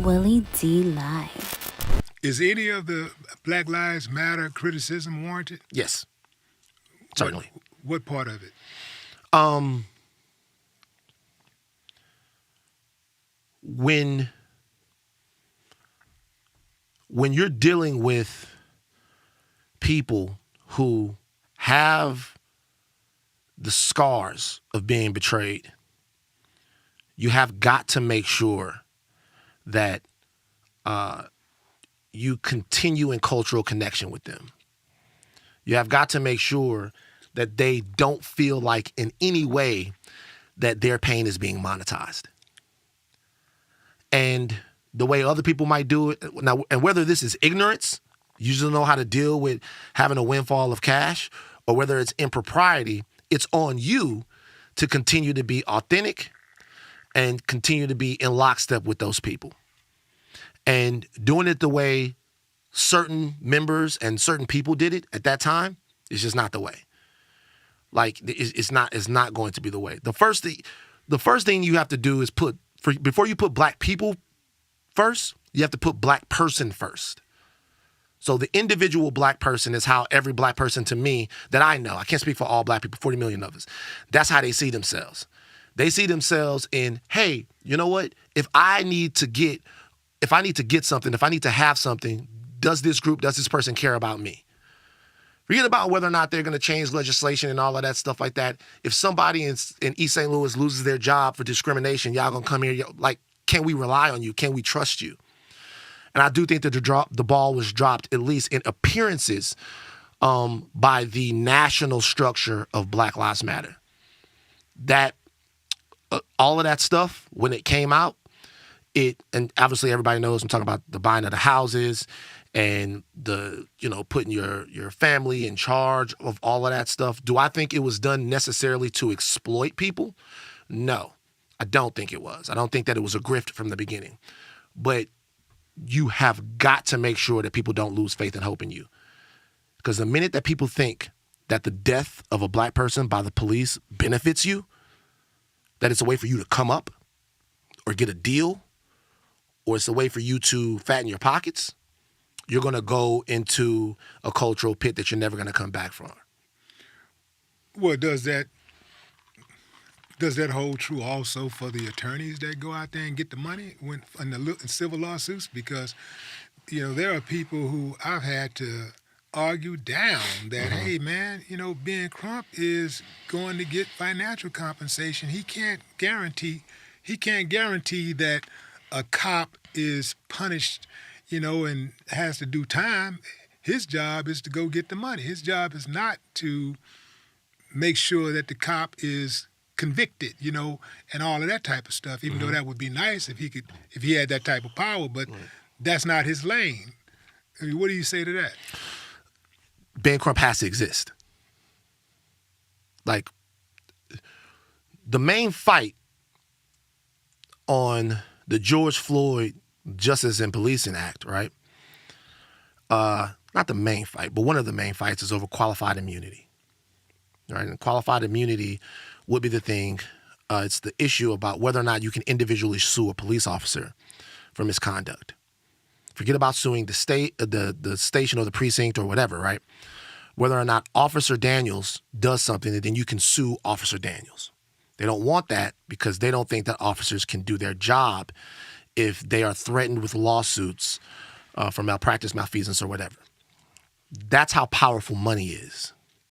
Willie D. Live. Is any of the Black Lives Matter criticism warranted? Yes, certainly. What part of it? Um, when you're dealing with people who have the scars of being betrayed, you have got to make sure that you continue in cultural connection with them. You have got to make sure that they don't feel like in any way that their pain is being monetized. And the way other people might do it now, and whether this is ignorance, you just don't know how to deal with having a windfall of cash, or whether it's impropriety, it's on you to continue to be authentic and continue to be in lockstep with those people. And doing it the way certain members and certain people did it at that time is just not the way. Like, it's not going to be the way. The first thing you have to do is before you put black people first, you have to put black person first. So the individual black person is how every black person, to me, that I know, I can't speak for all black people, 40 million of us, that's how they see themselves. They see themselves in, hey, you know what? If I need to get something, if I need to have something, does this person care about me? Forget about whether or not they're going to change legislation and all of that stuff like that. If somebody in East St. Louis loses their job for discrimination, y'all going to come here, like, can we rely on you? Can we trust you? And I do think that the ball was dropped, at least in appearances, by the national structure of Black Lives Matter. That all of that stuff, when it came out, and obviously everybody knows I'm talking about the buying of the houses and the, putting your family in charge of all of that stuff. Do I think it was done necessarily to exploit people? No, I don't think it was. I don't think that it was a grift from the beginning. But you have got to make sure that people don't lose faith and hope in you. Because the minute that people think that the death of a black person by the police benefits you, that it's a way for you to come up or get a deal, or it's a way for you to fatten your pockets, you're going to go into a cultural pit that you're never going to come back from. Well, does that hold true also for the attorneys that go out there and get the money in civil lawsuits? Because, there are people who I've had to argue down that, hey, man, Ben Crump is going to get financial compensation. He can't guarantee that a cop is punished, and has to do time. His job is to go get the money. His job is not to make sure that the cop is convicted, and all of that type of stuff, even though that would be nice if he had that type of power, but that's not his lane. I mean, what do you say to that? Ben Crump has to exist. Like, the main fight on the George Floyd Justice and Policing Act, right? Not the main fight, but one of the main fights is over qualified immunity. Right? And qualified immunity would be the thing. It's the issue about whether or not you can individually sue a police officer for misconduct. Forget about suing the state, the station or the precinct or whatever, right? Whether or not Officer Daniels does something, and then you can sue Officer Daniels. They don't want that because they don't think that officers can do their job if they are threatened with lawsuits for malpractice, malfeasance, or whatever. That's how powerful money is.